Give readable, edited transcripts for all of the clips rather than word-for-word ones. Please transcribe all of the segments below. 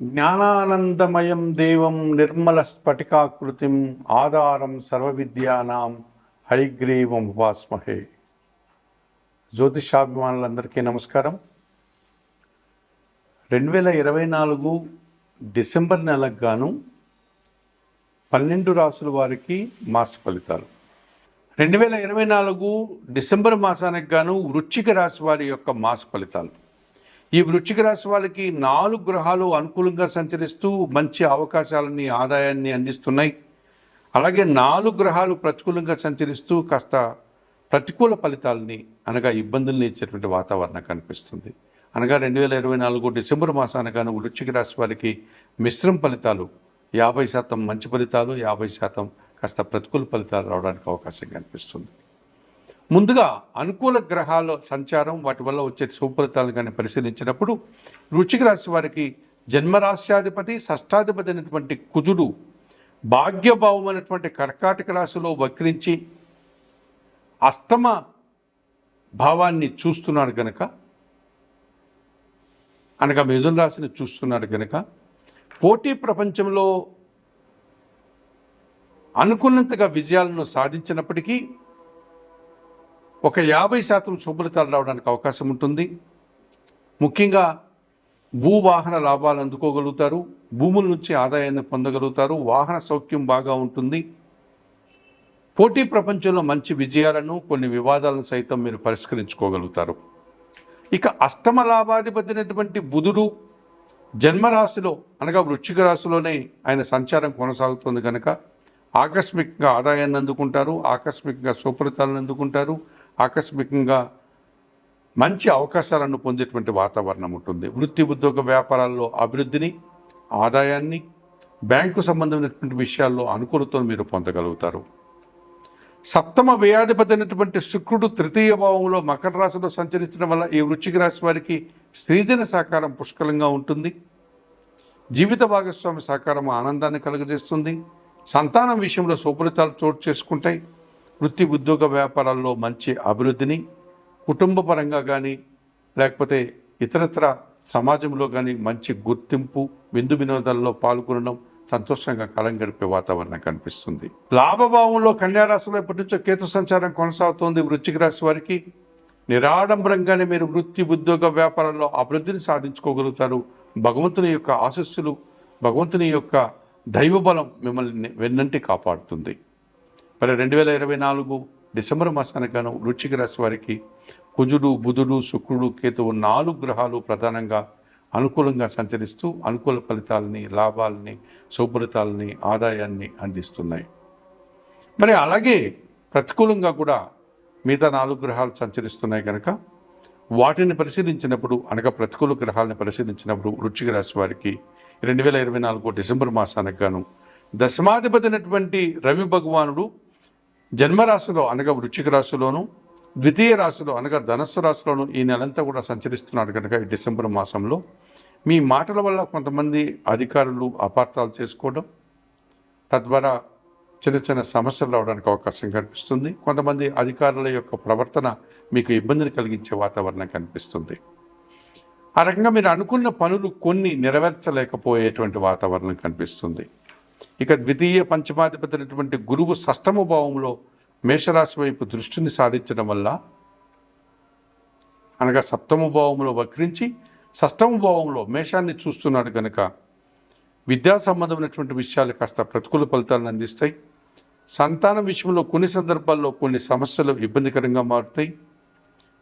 జ్ఞానానందమయం దేవం నిర్మల స్ఫటికాకృతిం ఆధారం సర్వవిద్యానాం హయగ్రీవం ఉపాస్మహే. జ్యోతిషాభిమానులందరికీ నమస్కారం. 2024 డిసెంబర్ నెలకు గాను 12 రాసుల వారికి మాస ఫలితాలు. 2024 డిసెంబర్ మాసానికి గాను వృశ్చిక రాశి వారి యొక్క మాస ఫలితాలు. ఈ వృశ్చిక రాశి వాళ్ళకి 4 గ్రహాలు అనుకూలంగా సంచరిస్తూ మంచి అవకాశాలని, ఆదాయాన్ని అందిస్తున్నాయి. అలాగే 4 గ్రహాలు ప్రతికూలంగా సంచరిస్తూ కాస్త ప్రతికూల ఫలితాలని అనగా ఇబ్బందుల్ని ఇచ్చేటువంటి వాతావరణం కనిపిస్తుంది. అనగా 2024 డిసెంబర్ మాసానగాను వృశ్చిక రాశి వారికి మిశ్రమ ఫలితాలు, 50% మంచి ఫలితాలు, 50% కాస్త ప్రతికూల ఫలితాలు రావడానికి అవకాశం కనిపిస్తుంది. ముందుగా అనుకూల గ్రహాల సంచారం, వాటి వల్ల వచ్చే శుభఫలితాలను కానీ పరిశీలించినప్పుడు వృశ్చిక రాశి వారికి జన్మరాశ్యాధిపతి, షష్టాధిపతి అయినటువంటి కుజుడు భాగ్యభావమైనటువంటి కర్కాటక రాశిలో వక్రించి అష్టమ భావాన్ని చూస్తున్నాడు గనక, అనగా మిథున రాశిని చూస్తున్నాడు గనక పోటీ ప్రపంచంలో అనుకున్నంతగా విజయాలను సాధించినప్పటికీ ఒక 50% శుభఫలితాలు రావడానికి అవకాశం ఉంటుంది. ముఖ్యంగా భూవాహన లాభాలు అందుకోగలుగుతారు, భూముల నుంచి ఆదాయాన్ని పొందగలుగుతారు, వాహన సౌఖ్యం బాగా ఉంటుంది. పోటీ ప్రపంచంలో మంచి విజయాలను, కొన్ని వివాదాలను సైతం మీరు పరిష్కరించుకోగలుగుతారు. ఇక అష్టమ లాభాధిపతి అయినటువంటి బుధుడు జన్మరాశిలో అనగా వృశ్చిక రాశిలోనే ఆయన సంచారం కొనసాగుతుంది కనుక ఆకస్మికంగా ఆదాయాన్ని అందుకుంటారు, ఆకస్మికంగా శుభఫలితాలను అందుకుంటారు, ఆకస్మికంగా మంచి అవకాశాలను పొందేటువంటి వాతావరణం ఉంటుంది. వృత్తి, ఉద్యోగ, వ్యాపారాల్లో అభివృద్ధిని, ఆదాయాన్ని, బ్యాంకు సంబంధమైనటువంటి విషయాల్లో అనుకూలతను మీరు పొందగలుగుతారు. సప్తమ వ్యయాధిపతి అయినటువంటి శుక్రుడు తృతీయ భావంలో మకర రాశిలో సంచరించడం వల్ల ఈ వృశ్చిక రాశి వారికి స్త్రీజన సహకారం పుష్కలంగా ఉంటుంది. జీవిత భాగస్వామి సహకారం ఆనందాన్ని కలుగజేస్తుంది. సంతానం విషయంలో శుభఫలితాలు చోటు చేసుకుంటాయి. వృత్తి, ఉద్యోగ, వ్యాపారాల్లో మంచి అభివృద్ధిని, కుటుంబ పరంగా కానీ లేకపోతే ఇతరత్ర సమాజంలో కానీ మంచి గుర్తింపు, విందు వినోదాల్లో పాల్గొనడం, సంతోషంగా కాలం గడిపే వాతావరణం కనిపిస్తుంది. లాభభావంలో కన్యారాశిలో ఇప్పటి నుంచో కేతు సంచారం కొనసాగుతోంది. వృశ్చిక రాశి వారికి నిరాడంబరంగానే మీరు వృత్తి, ఉద్యోగ, వ్యాపారాల్లో అభివృద్ధిని సాధించుకోగలుగుతారు. భగవంతుని యొక్క ఆశస్సులు, భగవంతుని యొక్క దైవబలం మిమ్మల్ని వెన్నంటి కాపాడుతుంది. మరి 2024 డిసెంబర్ మాసానికి గాను వృశ్చిక రాశి వారికి కుజుడు, బుధుడు, శుక్రుడు, కేతువు 4 గ్రహాలు ప్రధానంగా అనుకూలంగా సంచరిస్తూ అనుకూల ఫలితాలని, లాభాలని, శుభఫలితాలని, ఆదాయాన్ని అందిస్తున్నాయి. మరి అలాగే ప్రతికూలంగా కూడా మిగతా 4 గ్రహాలు సంచరిస్తున్నాయి కనుక వాటిని పరిశీలించినప్పుడు, అనగా ప్రతికూల గ్రహాలను పరిశీలించినప్పుడు వృశ్చిక రాశి వారికి 2024 డిసెంబర్ మాసానికి గాను దశమాధిపతి అయినటువంటి రవి భగవానుడు జన్మరాశిలో అనగా వృశ్చిక రాశిలోను, ద్వితీయ రాశిలో అనగా ధనస్సు రాశిలోను ఈ నెలంతా కూడా సంచరిస్తున్నాడు కనుక ఈ డిసెంబర్ మాసంలో మీ మాటల వల్ల కొంతమంది అధికారులు అపార్థాలు చేసుకోవడం, తద్వారా చిన్న చిన్న సమస్యలు రావడానికి అవకాశం కనిపిస్తుంది. కొంతమంది అధికారుల యొక్క ప్రవర్తన మీకు ఇబ్బందిని కలిగించే వాతావరణం కనిపిస్తుంది. ఆ రకంగా మీరు అనుకున్న పనులు కొన్ని నెరవేర్చలేకపోయేటువంటి వాతావరణం కనిపిస్తుంది. ఇక ద్వితీయ పంచమాధిపతి అయినటువంటి గురువు షష్టమ భావంలో మేషరాశి వైపు దృష్టిని సాధించడం వల్ల, అనగా సప్తమ భావంలో వక్రించి షష్టమ భావంలో మేషాన్ని చూస్తున్నాడు కనుక విద్యా సంబంధమైనటువంటి విషయాలు కాస్త ప్రతికూల ఫలితాలను అందిస్తాయి. సంతానం విషయంలో కొన్ని సందర్భాల్లో కొన్ని సమస్యలు ఇబ్బందికరంగా మారుతాయి.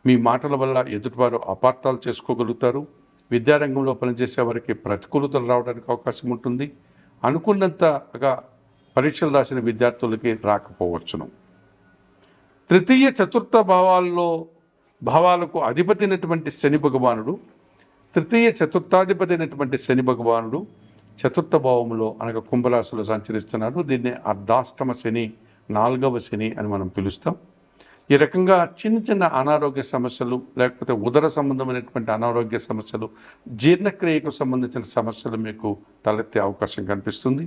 మీ మాటల వల్ల ఎదుటివారు అపార్థాలు చేసుకోగలుగుతారు. విద్యారంగంలో పనిచేసే వారికి ప్రతికూలతలు రావడానికి అవకాశం ఉంటుంది. అనుకున్నంతగా పరీక్షలు రాసిన విద్యార్థులకి రాకపోవచ్చును. తృతీయ చతుర్థ భావాలకు అధిపతి అయినటువంటి శని భగవానుడు, తృతీయ చతుర్థాధిపతి అయినటువంటి శని భగవానుడు చతుర్థ భావంలో అనగా కుంభరాశిలో సంచరిస్తున్నాడు. దీన్ని అర్ధాష్టమ శని, 4వ శని అని మనం పిలుస్తాం. ఈ రకంగా చిన్న చిన్న అనారోగ్య సమస్యలు, లేకపోతే ఉదర సంబంధమైనటువంటి అనారోగ్య సమస్యలు, జీర్ణక్రియకు సంబంధించిన సమస్యలు మీకు తలెత్తే అవకాశం కనిపిస్తుంది.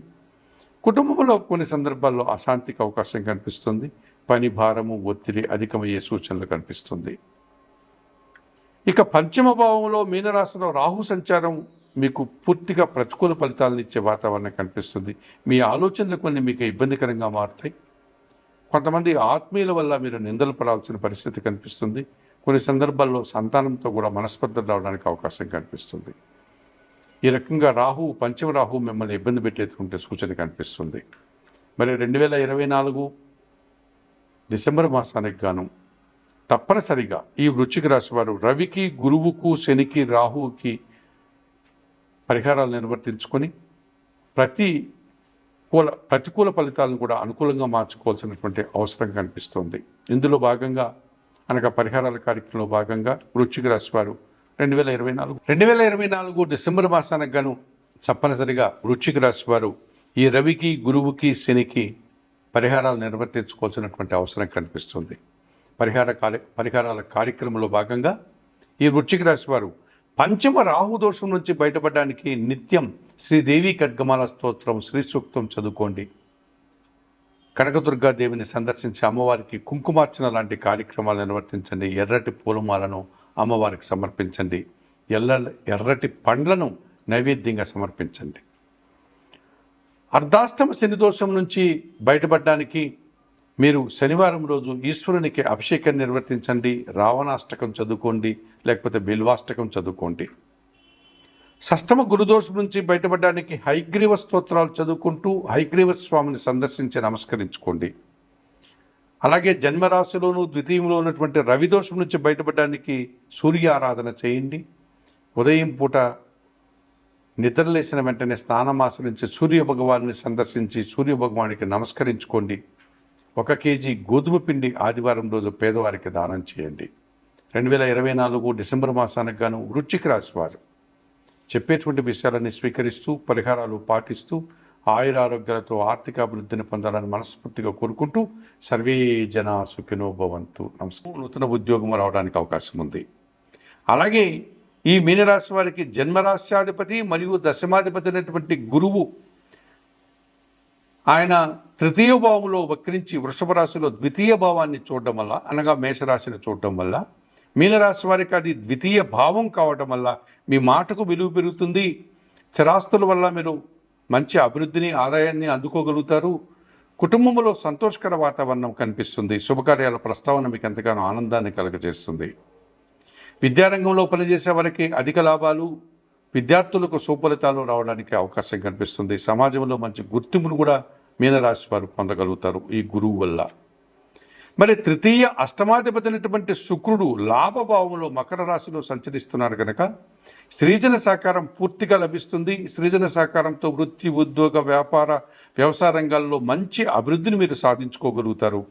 కుటుంబంలో కొన్ని సందర్భాల్లో అశాంతికి అవకాశం కనిపిస్తుంది. పని భారము, ఒత్తిడి అధికమయ్యే సూచనలు కనిపిస్తుంది. ఇక పంచమ భావంలో మీనరాశిలో రాహు సంచారం మీకు పూర్తిగా ప్రతికూల ఫలితాలను ఇచ్చే వాతావరణం కనిపిస్తుంది. మీ ఆలోచనలు కొన్ని మీకు ఇబ్బందికరంగా మారుతాయి. కొంతమంది ఆత్మీయుల వల్ల మీరు నిందలు పడాల్సిన పరిస్థితి కనిపిస్తుంది. కొన్ని సందర్భాల్లో సంతానంతో కూడా మనస్పర్ధలు రావడానికి అవకాశం కనిపిస్తుంది. ఈ రకంగా పంచమ రాహు మిమ్మల్ని ఇబ్బంది పెట్టేటువంటి సూచన కనిపిస్తుంది. మరి 2024 డిసెంబర్ మాసానికి గాను తప్పనిసరిగా ఈ వృశ్చిక రాశి వారు రవికి, గురువుకు, శనికి, రాహువుకి పరిహారాలు నిర్వర్తించుకొని ప్రతికూల ఫలితాలను కూడా అనుకూలంగా మార్చుకోవాల్సినటువంటి అవసరం కనిపిస్తుంది. ఇందులో భాగంగా అనగా పరిహారాల కార్యక్రమంలో భాగంగా వృశ్చిక రాశి వారు 2024 డిసెంబర్ మాసానికి గాను తప్పనిసరిగా వృశ్చిక రాశి వారు ఈ రవికి, గురువుకి, శనికి పరిహారాలు నిర్వర్తించుకోవాల్సినటువంటి అవసరం కనిపిస్తుంది. పరిహారాల కార్యక్రమంలో భాగంగా ఈ వృశ్చిక రాశి వారు పంచమ రాహు దోషం నుంచి బయటపడడానికి నిత్యం శ్రీదేవి ఖడ్గమాల స్తోత్రం, శ్రీ సూక్తం చదువుకోండి. కనకదుర్గాదేవిని సందర్శించి అమ్మవారికి కుంకుమార్చన లాంటి కార్యక్రమాలు నిర్వర్తించండి. ఎర్రటి పూలమాలను అమ్మవారికి సమర్పించండి. ఎర్రటి పండ్లను నైవేద్యంగా సమర్పించండి. అర్ధాష్టమ శని దోషం నుంచి బయటపడడానికి మీరు శనివారం రోజు ఈశ్వరునికి అభిషేకం నిర్వర్తించండి. రావణాష్టకం చదువుకోండి, లేకపోతే బిల్వాష్టకం చదువుకోండి. షష్టమ గురుదోషం నుంచి బయటపడడానికి హయగ్రీవ స్తోత్రాలు చదువుకుంటూ హయగ్రీవ స్వామిని సందర్శించి నమస్కరించుకోండి. అలాగే జన్మరాశిలోను ద్వితీయంలో ఉన్నటువంటి రవిదోషం నుంచి బయటపడడానికి సూర్య ఆరాధన చేయండి. ఉదయం పూట నిద్రలేసిన వెంటనే స్నానమాచరించి సూర్య భగవాన్ని సందర్శించి సూర్య భగవానికి నమస్కరించుకోండి. 1 కేజీ గోధుమ పిండి ఆదివారం రోజు పేదవారికి దానం చేయండి. 2024 డిసెంబర్ మాసానికి గాను వృశ్చిక రాశి వారు చెప్పేటువంటి విషయాలన్నీ స్వీకరిస్తూ పరిహారాలు పాటిస్తూ ఆయురారోగ్యాలతో ఆర్థిక అభివృద్ధిని పొందాలని మనస్ఫూర్తిగా కోరుకుంటూ సర్వే జనా సుఖినో భవంతు. నమస్కారం. నూతన ఉద్యోగం రావడానికి అవకాశం ఉంది. అలాగే ఈ మీనరాశి వారికి జన్మరాశ్యాధిపతి మరియు దశమాధిపతి అయినటువంటి గురువు ఆయన తృతీయ భావంలో వక్రించి వృషభ రాశిలో ద్వితీయ భావాన్ని చూడడం వల్ల, అనగా మేషరాశిని చూడడం వల్ల మీనరాశి వారికి అది ద్వితీయ భావం కావడం వల్ల మీ మాటకు విలువ పెరుగుతుంది. స్థిరాస్తుల వల్ల మీరు మంచి అభివృద్ధిని, ఆదాయాన్ని అందుకోగలుగుతారు. కుటుంబంలో సంతోషకర వాతావరణం కనిపిస్తుంది. శుభకార్యాల ప్రస్తావన మీకు ఎంతగానో ఆనందాన్ని కలుగజేస్తుంది. విద్యారంగంలో పనిచేసే వారికి అధిక లాభాలు, విద్యార్థులకు సుఫలితాలు రావడానికి అవకాశం కనిపిస్తుంది. సమాజంలో మంచి గుర్తింపును కూడా మీనరాశి వారు పొందగలుగుతారు ఈ గురువు వల్ల. మరి తృతీయ అష్టమాధిపతి అయినటువంటి శుక్రుడు లాభభావంలో మకర రాశిలో సంచరిస్తున్నారు కనుక సృజన సహకారం పూర్తిగా లభిస్తుంది. సృజన సహకారంతో వృత్తి, ఉద్యోగ, వ్యవసాయ రంగాల్లో మంచి అభివృద్ధిని మీరు సాధించుకోగలుగుతారు.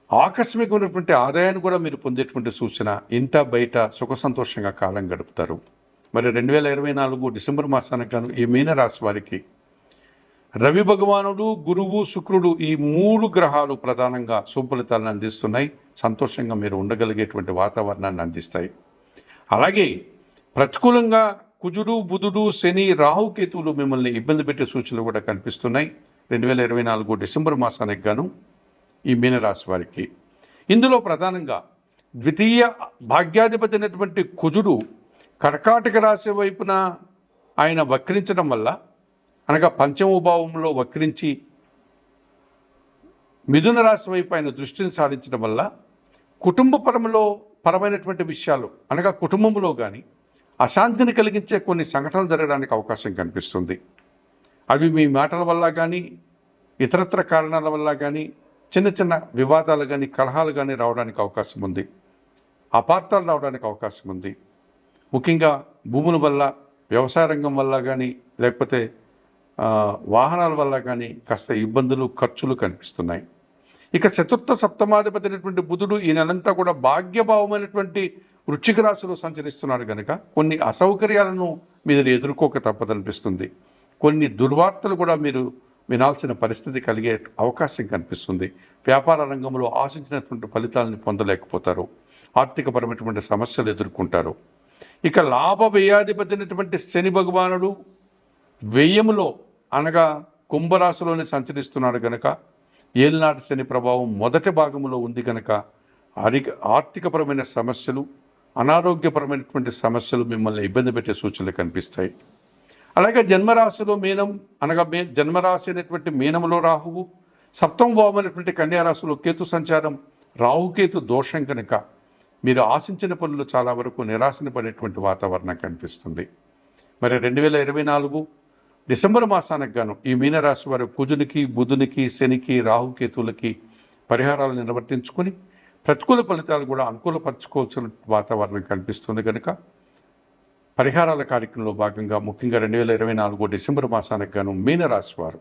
ఆకస్మికమైనటువంటి ఆదాయాన్ని కూడా మీరు పొందేటువంటి సూచన. ఇంట బయట సుఖ సంతోషంగా కాలం గడుపుతారు. మరి 2024 డిసెంబర్ మాసానికి గాను ఈ మీనరాశి వారికి రవి భగవానుడు, గురువు, శుక్రుడు ఈ 3 గ్రహాలు ప్రధానంగా శుభఫలితాలను అందిస్తున్నాయి. సంతోషంగా మీరు ఉండగలిగేటువంటి వాతావరణాన్ని అందిస్తాయి. అలాగే ప్రతికూలంగా కుజుడు, బుధుడు, శని, రాహుకేతువులు మిమ్మల్ని ఇబ్బంది పెట్టే సూచనలు కూడా కనిపిస్తున్నాయి 2024 డిసెంబర్ మాసానికి గాను ఈ మీనరాశి వారికి. ఇందులో ప్రధానంగా ద్వితీయ భాగ్యాధిపతి అయినటువంటి కుజుడు కర్కాటక రాశి వైపున ఆయన వక్రించడం వల్ల, అనగా పంచమ భావంలో వక్రించి మిథున రాశి వైపు ఆయన దృష్టిని సారించడం వల్ల పరమైనటువంటి విషయాలు, అనగా కుటుంబంలో కానీ అశాంతిని కలిగించే కొన్ని సంఘటనలు జరగడానికి అవకాశం కనిపిస్తుంది. అవి మీ మాటల వల్ల కానీ ఇతరత్ర కారణాల వల్ల కానీ చిన్న చిన్న వివాదాలు కానీ కలహాలు కానీ రావడానికి అవకాశం ఉంది. అపార్థాలు రావడానికి అవకాశం ఉంది. ముఖ్యంగా భూముల వల్ల, వ్యవసాయ రంగం వల్ల కానీ, లేకపోతే వాహనాల వల్ల కానీ కాస్త ఇబ్బందులు, ఖర్చులు కనిపిస్తున్నాయి. ఇక చతుర్థ సప్తమాధిపతి అయినటువంటి బుధుడు ఈ నెలంతా కూడా భాగ్యభావమైనటువంటి వృశ్చిక రాశిలో సంచరిస్తున్నాడు కనుక కొన్ని అసౌకర్యాలను మీరు ఎదుర్కోక తప్పదనిపిస్తుంది. కొన్ని దుర్వార్తలు కూడా మీరు వినాల్సిన పరిస్థితి కలిగే అవకాశం కనిపిస్తుంది. వ్యాపార రంగంలో ఆశించినటువంటి ఫలితాలను పొందలేకపోతారు. ఆర్థికపరమైనటువంటి సమస్యలు ఎదుర్కొంటారు. ఇక లాభ వ్యయాధిపతి అయినటువంటి శని భగవానుడు వ్యయములో, అనగా కుంభరాశిలోనే సంచరిస్తున్నాడు కనుక ఏలినాటి శని ప్రభావం మొదటి భాగంలో ఉంది కనుక ఆర్థికపరమైన సమస్యలు, అనారోగ్యపరమైనటువంటి సమస్యలు మిమ్మల్ని ఇబ్బంది పెట్టే సూచనలు కనిపిస్తాయి. అలాగే జన్మరాశిలో మీనం అనగా జన్మరాశి అయినటువంటి మీనంలో రాహువు, సప్తమ భావమైనటువంటి కన్యారాశిలో కేతు సంచారం, రాహుకేతు దోషం కనుక మీరు ఆశించిన పనులు చాలా వరకు నిరాశన పడేటువంటి వాతావరణం కనిపిస్తుంది. మరి 2024 డిసెంబర్ మాసానికి గాను ఈ మీనరాశి వారు కుజునికి, బుధునికి, శనికి, రాహుకేతువులకి పరిహారాలు నిర్వర్తించుకొని ప్రతికూల ఫలితాలు కూడా అనుకూలపరచుకోవాల్సిన వాతావరణం కనిపిస్తుంది కనుక పరిహారాల కార్యక్రమంలో భాగంగా ముఖ్యంగా 2024 డిసెంబర్ మాసానికి గాను మీనరాశి వారు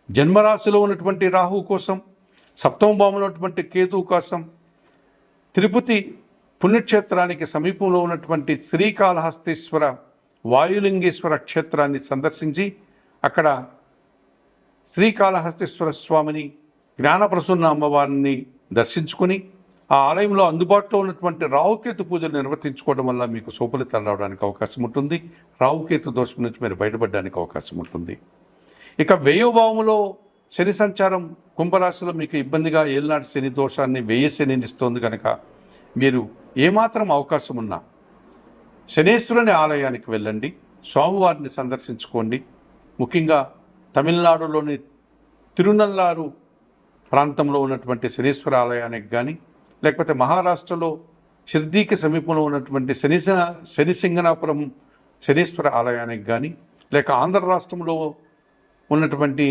జన్మరాశిలో ఉన్నటువంటి రాహువు కోసం, సప్తమ భావంలో ఉన్నటువంటి కేతువు కోసం తిరుపతి పుణ్యక్షేత్రానికి సమీపంలో ఉన్నటువంటి శ్రీకాళహస్తీశ్వర వాయులింగేశ్వర క్షేత్రాన్ని సందర్శించి అక్కడ శ్రీకాళహస్తీశ్వర స్వామిని, జ్ఞానప్రసన్న అమ్మవారిని దర్శించుకొని ఆ ఆలయంలో అందుబాటులో ఉన్నటువంటి రాహుకేతు పూజలు నిర్వర్తించుకోవడం వల్ల మీకు శుభఫలితాలు రావడానికి అవకాశం ఉంటుంది. రాహుకేతు దోషం నుంచి మీరు బయటపడడానికి అవకాశం ఉంటుంది. ఇక వ్యయ భావంలో శని సంచారం కుంభరాశిలో మీకు ఇబ్బందిగా ఏలినాటి శని దోషాన్ని వ్యయ శనిని ఇస్తుంది కనుక మీరు ఏమాత్రం అవకాశం ఉన్నా శనేశ్వరుని ఆలయానికి వెళ్ళండి, స్వామివారిని సందర్శించుకోండి. ముఖ్యంగా తమిళనాడులోని తిరునల్లారు ప్రాంతంలో ఉన్నటువంటి శనీశ్వర ఆలయానికి కానీ, లేకపోతే మహారాష్ట్రలో షిర్డీకి సమీపంలో ఉన్నటువంటి శనిసింగనాపురం శనీశ్వర ఆలయానికి కానీ, లేక ఆంధ్ర రాష్ట్రంలో ఉన్నటువంటి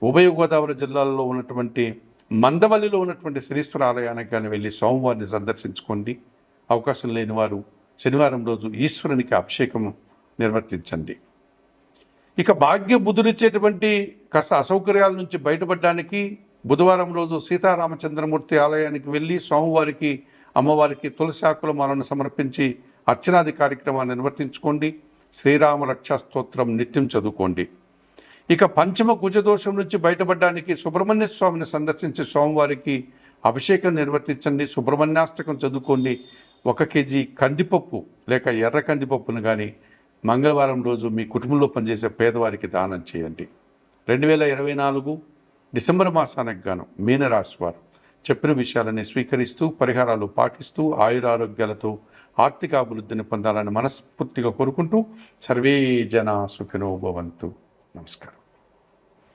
ఉభయ గోదావరి జిల్లాల్లో ఉన్నటువంటి మందవల్లిలో ఉన్నటువంటి శనీశ్వర ఆలయానికి కానీ వెళ్ళి స్వామివారిని సందర్శించుకోండి. అవకాశం లేని వారు శనివారం రోజు ఈశ్వరునికి అభిషేకం నిర్వర్తించండి. ఇక భాగ్య బుధుడిచ్చేటువంటి కాస్త అసౌకర్యాల నుంచి బయటపడడానికి బుధవారం రోజు సీతారామచంద్రమూర్తి ఆలయానికి వెళ్ళి స్వామివారికి, అమ్మవారికి తులసాకుల మాలను సమర్పించి అర్చనాది కార్యక్రమాన్ని నిర్వర్తించుకోండి. శ్రీరామ రక్షా స్తోత్రం నిత్యం చదువుకోండి. ఇక పంచమ కుజదోషం నుంచి బయటపడడానికి సుబ్రహ్మణ్య స్వామిని సందర్శించి స్వామివారికి అభిషేకం నిర్వర్తించండి. సుబ్రహ్మణ్యాష్టకం చదువుకోండి. 1 కేజీ కందిపప్పు లేక ఎర్ర కందిపప్పును కానీ మంగళవారం రోజు మీ కుటుంబంలో పనిచేసే పేదవారికి దానం చేయండి. 2024 డిసెంబర్ మాసానికి గాను మీనరాశి వారు చెప్పిన విషయాలని స్వీకరిస్తూ పరిహారాలు పాటిస్తూ ఆయురారోగ్యాలతో ఆర్థిక అభివృద్ధిని పొందాలని మనస్ఫూర్తిగా కోరుకుంటూ సర్వే జనా సుఖినో భవంతు. నమస్కారం.